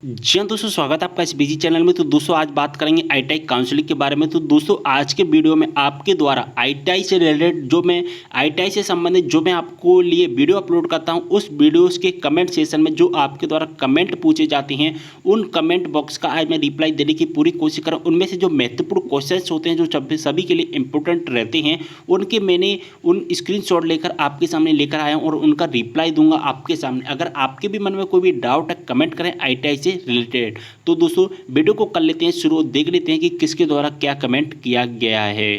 जी हाँ दोस्तों, स्वागत है आपका इस बिजी चैनल में। तो दोस्तों आज बात करेंगे आईटीआई काउंसलिंग के बारे में। तो दोस्तों आज के वीडियो में आपके द्वारा आईटीआई से रिलेटेड जो मैं आईटीआई से संबंधित जो मैं आपको लिए वीडियो अपलोड करता हूं, उस वीडियोस के कमेंट सेशन में जो आपके द्वारा कमेंट पूछे जाते हैं, उन कमेंट बॉक्स का आज मैं रिप्लाई देने की पूरी कोशिश करूँ। उनमें से जो महत्वपूर्ण क्वेश्चन होते हैं, जो सभी के लिए इंपॉर्टेंट रहते हैं, उनके मैंने उन स्क्रीनशॉट लेकर आपके सामने लेकर आया हूँ और उनका रिप्लाई दूंगा आपके सामने। अगर आपके भी मन में कोई भी डाउट है, कमेंट करें आईटीआई से रिलेटेड। तो दोस्तों वीडियो को कर लेते हैं शुरू, देख लेते हैं कि किसके द्वारा क्या कमेंट किया गया है।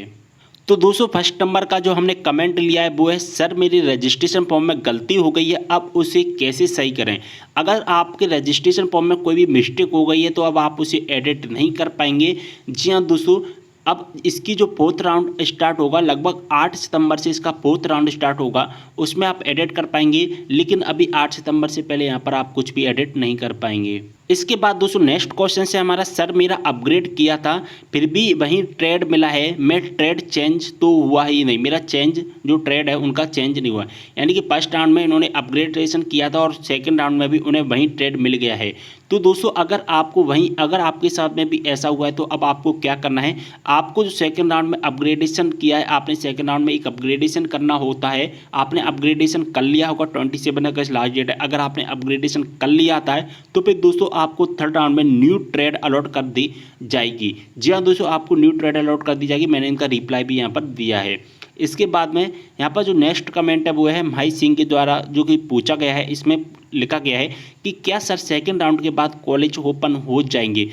तो दोस्तों फर्स्ट नंबर का जो हमने कमेंट लिया है वो है, सर मेरी रजिस्ट्रेशन फॉर्म में गलती हो गई है, अब उसे कैसे सही करें। अगर आपके रजिस्ट्रेशन फॉर्म में कोई भी मिस्टेक हो गई है तो अब आप उसे एडिट नहीं कर पाएंगे। जी हाँ दोस्तों, अब इसकी जो फोर्थ राउंड स्टार्ट होगा, लगभग 8 सितंबर से इसका फोर्थ राउंड स्टार्ट होगा, उसमें आप एडिट कर पाएंगे। लेकिन अभी 8 सितंबर से पहले यहाँ पर आप कुछ भी एडिट नहीं कर पाएंगे। इसके बाद दोस्तों नेक्स्ट क्वेश्चन से हमारा, सर मेरा अपग्रेड किया था फिर भी वही ट्रेड मिला है, मैं ट्रेड चेंज तो हुआ ही नहीं, मेरा चेंज जो ट्रेड है उनका चेंज नहीं हुआ। यानी कि फर्स्ट राउंड में इन्होंने अपग्रेडेशन किया था और सेकंड राउंड में भी उन्हें वही ट्रेड मिल गया है। तो दोस्तों अगर आपके साथ में भी ऐसा हुआ है तो अब आपको क्या करना है, आपको जो सेकंड राउंड में अपग्रेडेशन किया है, आपने सेकंड राउंड में एक अपग्रेडेशन करना होता है। आपने अपग्रेडेशन कर लिया होगा, 27 अगस्त लास्ट डेट है। अगर आपने अपग्रेडेशन कर लिया था तो फिर दोस्तों आपको थर्ड राउंड में न्यू ट्रेड अलॉट कर दी जाएगी। जी हाँ दोस्तों, आपको न्यू ट्रेड अलॉट कर दी जाएगी। मैंने इनका रिप्लाई भी यहाँ पर दिया है। इसके बाद में यहाँ पर जो नेक्स्ट कमेंट है वो है भाई सिंह के द्वारा जो कि पूछा गया है। इसमें लिखा गया है कि क्या सर सेकंड राउंड के बाद कॉलेज ओपन हो जाएंगे,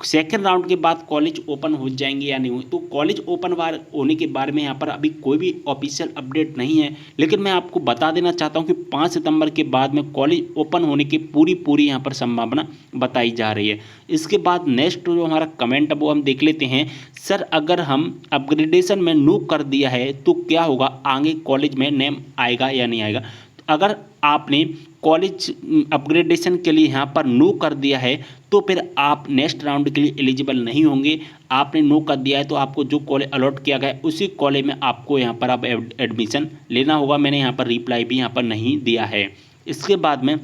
सेकेंड राउंड के बाद कॉलेज ओपन हो जाएंगे या नहीं। तो कॉलेज ओपन होने के बारे में यहाँ पर अभी कोई भी ऑफिशियल अपडेट नहीं है, लेकिन मैं आपको बता देना चाहता हूँ कि 5 सितंबर के बाद में कॉलेज ओपन होने की पूरी यहाँ पर संभावना बताई जा रही है। इसके बाद नेक्स्ट जो हमारा कमेंट है वो हम देख लेते हैं, सर अगर हम अपग्रेडेशन में नो कर दिया है तो क्या होगा, आगे कॉलेज में नेम आएगा या नहीं आएगा। अगर आपने कॉलेज अपग्रेडेशन के लिए यहाँ पर नो कर दिया है तो फिर आप नेक्स्ट राउंड के लिए एलिजिबल नहीं होंगे। आपने नो कर दिया है तो आपको जो कॉलेज अलॉट किया गया है उसी कॉलेज में आपको यहाँ पर अब एडमिशन लेना होगा। मैंने यहाँ पर रिप्लाई भी यहाँ पर नहीं दिया है। इसके बाद में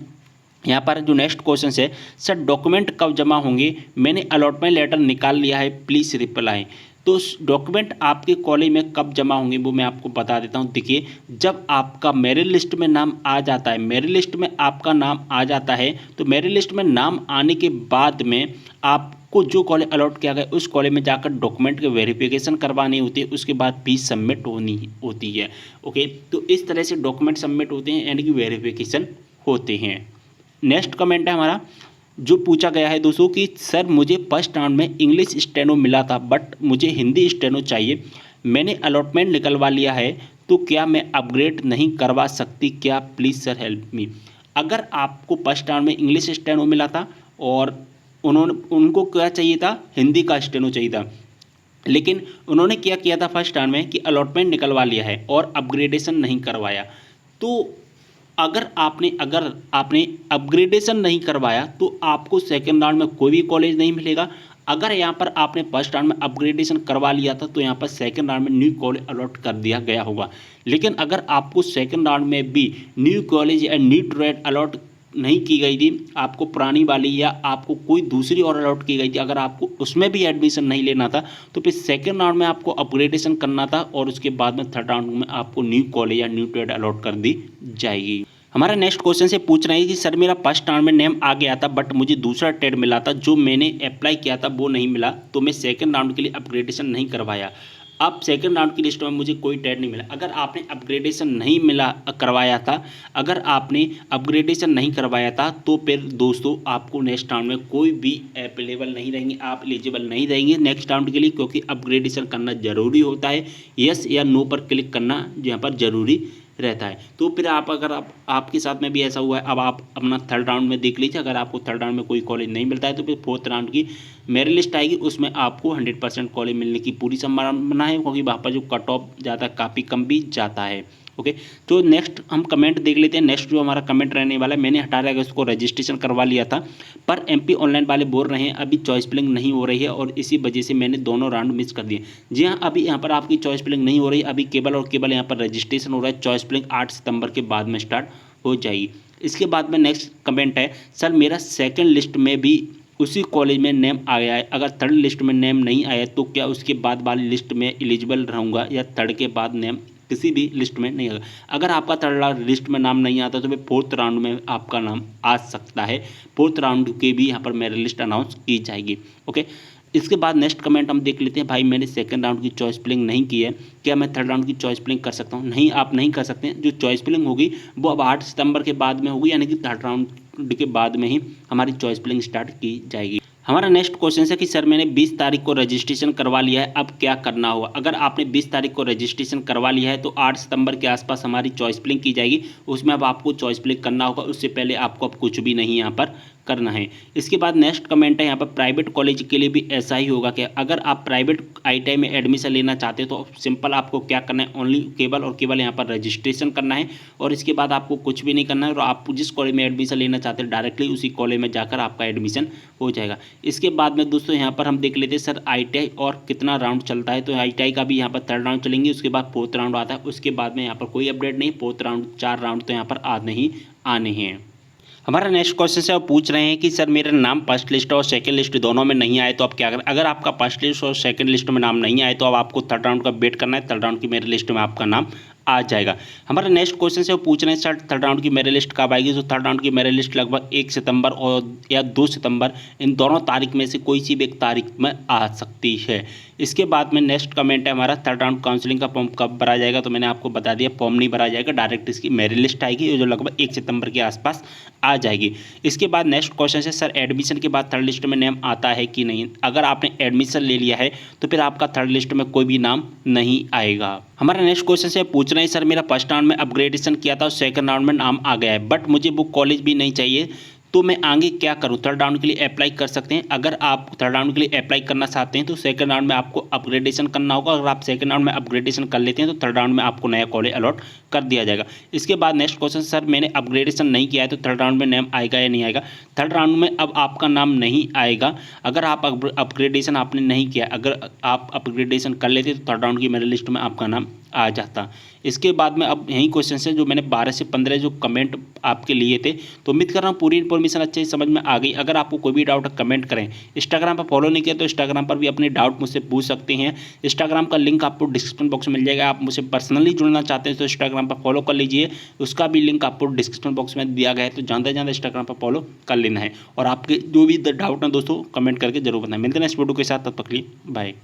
यहाँ पर जो नेक्स्ट क्वेश्चन है, सर डॉक्यूमेंट कब जमा होंगे, मैंने अलॉटमेंट लेटर निकाल लिया है, प्लीज़ रिप्लाई। तो डॉक्यूमेंट आपके कॉलेज में कब जमा होंगे वो मैं आपको बता देता हूँ। देखिए, जब आपका मेरिट लिस्ट में नाम आ जाता है, मेरिट लिस्ट में आपका नाम आ जाता है, तो मेरिट लिस्ट में नाम आने के बाद में आपको जो कॉलेज अलॉट किया गया उस कॉलेज में जाकर डॉक्यूमेंट की वेरिफिकेशन करवानी होती है। उसके बाद फीस सबमिट होनी होती है। ओके, तो इस तरह से डॉक्यूमेंट सबमिट होते हैं, यानी कि वेरिफिकेशन होते हैं। नेक्स्ट कमेंट है हमारा, जो पूछा गया है दोस्तों कि सर मुझे फर्स्ट राउंड में इंग्लिश स्टेनो मिला था बट मुझे हिंदी स्टेनो चाहिए, मैंने अलॉटमेंट निकलवा लिया है, तो क्या मैं अपग्रेड नहीं करवा सकती, क्या प्लीज़ सर हेल्प मी। अगर आपको फर्स्ट राउंड में इंग्लिश स्टेनो मिला था और उनको क्या चाहिए था, हिंदी का स्टेनो चाहिए था, लेकिन उन्होंने क्या किया था फर्स्ट राउंड में कि अलॉटमेंट निकलवा लिया है और अपग्रेडेशन नहीं करवाया, तो अगर आपने अपग्रेडेशन नहीं करवाया तो आपको सेकेंड राउंड में कोई भी कॉलेज नहीं मिलेगा। अगर यहाँ पर आपने फर्स्ट राउंड में अपग्रेडेशन करवा लिया था तो यहाँ पर सेकेंड राउंड में न्यू कॉलेज अलॉट कर दिया गया होगा। लेकिन अगर आपको सेकेंड राउंड में भी न्यू कॉलेज या न्यू ट्रेड अलॉट नहीं की गई थी, आपको पुरानी वाली या आपको कोई दूसरी और अलॉट की गई थी, अगर आपको उसमें भी एडमिशन नहीं लेना था तो फिर सेकेंड राउंड में आपको अपग्रेडेशन करना था और उसके बाद में थर्ड राउंड में आपको न्यू कॉलेज या न्यू ट्रेड अलॉट कर दी जाएगी। हमारा नेक्स्ट क्वेश्चन से पूछ रहे हैं कि सर मेरा फर्स्ट राउंड में नेम आ गया था बट मुझे दूसरा ट्रेड मिला था, जो मैंने अप्लाई किया था वो नहीं मिला, तो मैं सेकेंड राउंड के लिए अपग्रेडेशन नहीं करवाया। अब सेकेंड राउंड की लिस्ट में मुझे कोई ट्रेड नहीं मिला। अगर आपने अपग्रेडेशन नहीं करवाया था, अगर आपने अपग्रेडेशन नहीं करवाया था तो फिर दोस्तों आपको नेक्स्ट राउंड में कोई भी अवेलेबल नहीं रहेंगे, आप एलिजिबल नहीं रहेंगे नेक्स्ट राउंड के लिए, क्योंकि अपग्रेडेशन करना ज़रूरी होता है। यस या नो पर क्लिक करना यहाँ पर ज़रूरी रहता है। तो फिर अगर आपके साथ में भी ऐसा हुआ है, अब आप अपना थर्ड राउंड में देख लीजिए। अगर आपको थर्ड राउंड में कोई कॉलेज नहीं मिलता है तो फिर फोर्थ राउंड की मेरिट लिस्ट आएगी, उसमें आपको 100% कॉलेज मिलने की पूरी संभावना है, क्योंकि वहाँ पर जो कट ऑफ ज़्यादा काफ़ी कम भी जाता है। ओके, तो नेक्स्ट हम कमेंट देख लेते हैं। नेक्स्ट जो हमारा कमेंट रहने वाला है, मैंने 18 अगस्त को रजिस्ट्रेशन करवा लिया था पर एमपी ऑनलाइन वाले बोल रहे हैं अभी चॉइस फिलिंग नहीं हो रही है और इसी वजह से मैंने दोनों राउंड मिस कर दिए। जी हाँ, अभी यहाँ पर आपकी चॉइस फिलिंग नहीं हो रही, अभी केवल और केवल यहाँ पर रजिस्ट्रेशन हो रहा है। चॉइस फिलिंग 8 सितंबर के बाद में स्टार्ट हो जाएगी। इसके बाद में नेक्स्ट कमेंट है, सर मेरा सेकंड लिस्ट में भी उसी कॉलेज में नेम आ गया है, अगर थर्ड लिस्ट में नेम नहीं आया तो क्या उसके बाद वाली लिस्ट में एलिजिबल रहूँगा या थर्ड के बाद नेम किसी भी लिस्ट में नहीं आएगा। अगर आपका थर्ड लिस्ट में नाम नहीं आता तो फिर फोर्थ राउंड में आपका नाम आ सकता है। फोर्थ राउंड की भी यहाँ पर मेरिट लिस्ट अनाउंस की जाएगी। ओके, इसके बाद नेक्स्ट कमेंट हम देख लेते हैं, भाई मैंने सेकंड राउंड की चॉइस फिलिंग नहीं की है, क्या मैं थर्ड राउंड की चॉइस फिलिंग कर सकता हूँ? नहीं, आप नहीं कर सकते हैं। जो चॉइस फिलिंग होगी वो अब 8 सितंबर के बाद में होगी, यानी कि थर्ड राउंड के बाद में ही हमारी चॉइस फिलिंग स्टार्ट की जाएगी। हमारा नेक्स्ट क्वेश्चन है कि सर मैंने 20 तारीख को रजिस्ट्रेशन करवा लिया है, अब क्या करना होगा? अगर आपने 20 तारीख को रजिस्ट्रेशन करवा लिया है तो 8 सितंबर के आसपास हमारी चॉइस फिलिंग की जाएगी, उसमें अब आपको चॉइस फिलिंग करना होगा, उससे पहले आपको अब कुछ भी नहीं यहाँ पर करना है। इसके बाद नेक्स्ट कमेंट है यहाँ पर, प्राइवेट कॉलेज के लिए भी ऐसा ही होगा कि अगर आप प्राइवेट आईटीआई में एडमिशन लेना चाहते हो तो सिंपल आपको क्या करना है, ओनली केवल और केवल यहाँ पर रजिस्ट्रेशन करना है और इसके बाद आपको कुछ भी नहीं करना है और आप जिस कॉलेज में एडमिशन लेना चाहते हैं डायरेक्टली उसी कॉलेज में जाकर आपका एडमिशन हो जाएगा। इसके बाद में दोस्तों यहाँ पर हम देख लेते हैं सर आईटीआई और कितना राउंड चलता है, तो आईटीआई का भी यहाँ पर थर्ड राउंड चलेंगे, उसके बाद फोर्थ राउंड आता है, उसके बाद में यहाँ पर कोई अपडेट नहीं, फोर्थ राउंड 4 राउंड तो यहाँ पर आने ही आने हैं। हमारा नेक्स्ट क्वेश्चन है, वो पूछ रहे हैं कि सर मेरा नाम फर्स्ट लिस्ट और सेकंड लिस्ट दोनों में नहीं आए तो आप क्या करें? अगर आपका फर्स्ट लिस्ट और सेकंड लिस्ट में नाम नहीं आए तो अब आपको थर्ड राउंड का वेट करना है, थर्ड राउंड की मेरिट लिस्ट में आपका नाम आ जाएगा। हमारा नेक्स्ट क्वेश्चन है, वो पूछ रहे हैं सर थर्ड राउंड की मेरिट लिस्ट कब आएगी? तो थर्ड राउंड की मेरिट लिस्ट लगभग 1 सितंबर और या 2 सितंबर, इन दोनों तारीख में से कोई सी भी एक तारीख में आ सकती है। इसके बाद में नेक्स्ट कमेंट है हमारा, थर्ड राउंड काउंसलिंग का फॉर्म कब भरा जाएगा? तो मैंने आपको बता दिया, फॉर्म नहीं भरा जाएगा, डायरेक्ट इसकी मेरिट लिस्ट आएगी जो लगभग 1 सितंबर के आसपास आ जाएगी। इसके बाद नेक्स्ट क्वेश्चन है, सर एडमिशन के बाद थर्ड लिस्ट में नेम आता है कि नहीं? अगर आपने एडमिशन ले लिया है तो फिर आपका थर्ड लिस्ट में कोई भी नाम नहीं आएगा। हमारा नेक्स्ट क्वेश्चन से पूछ रहे हैं, सर मेरा फर्स्ट राउंड में अपग्रेडेशन किया था और सेकंड राउंड में नाम आ गया है, बट मुझे वो कॉलेज भी नहीं चाहिए, तो मैं आगे क्या करूं? थर्ड राउंड के लिए अप्लाई कर सकते हैं। अगर आप थर्ड राउंड के लिए अप्लाई करना चाहते हैं तो सेकंड राउंड में आपको अपग्रेडेशन करना होगा। अगर आप सेकंड राउंड में अपग्रेडेशन कर लेते हैं तो थर्ड राउंड में आपको नया कॉलेज अलॉट कर दिया जाएगा। इसके बाद नेक्स्ट क्वेश्चन, सर मैंने अपग्रेडेशन नहीं किया है तो थर्ड राउंड में नेम आएगा या नहीं आएगा? थर्ड राउंड में अब आपका नाम नहीं आएगा अगर आप अपग्रेडेशन आपने नहीं किया। अगर आप अपग्रेडेशन कर लेते तो थर्ड राउंड की मेरिट लिस्ट में आपका नाम आ जाता। इसके बाद में अब यही क्वेश्चन है जो मैंने 12 से 15 जो कमेंट आपके लिए थे, तो उम्मीद कर रहा हूँ पूरी इन्फॉर्मेशन अच्छे से समझ में आ गई। अगर आपको कोई भी डाउट है कमेंट करें। इंस्टाग्राम पर फॉलो नहीं किया तो इंस्टाग्राम पर भी अपने डाउट मुझसे पूछ सकते हैं। इंस्टाग्राम का लिंक आपको डिस्क्रिप्शन बॉक्स में मिल जाएगा। आप मुझसे पर्सनली जुड़ना चाहते हैं तो इंस्टाग्राम पर फॉलो कर लीजिए, उसका भी लिंक आपको डिस्क्रिप्शन बॉक्स में दिया गया है, तो ज़्यादा से ज़्यादा इंस्टाग्राम पर फॉलो कर लेना है। और आपके जो भी डाउट हैं दोस्तों कमेंट करके जरूर बताएं। मिलते हैं नेक्स्ट वीडियो के साथ, तब तक के लिए बाय।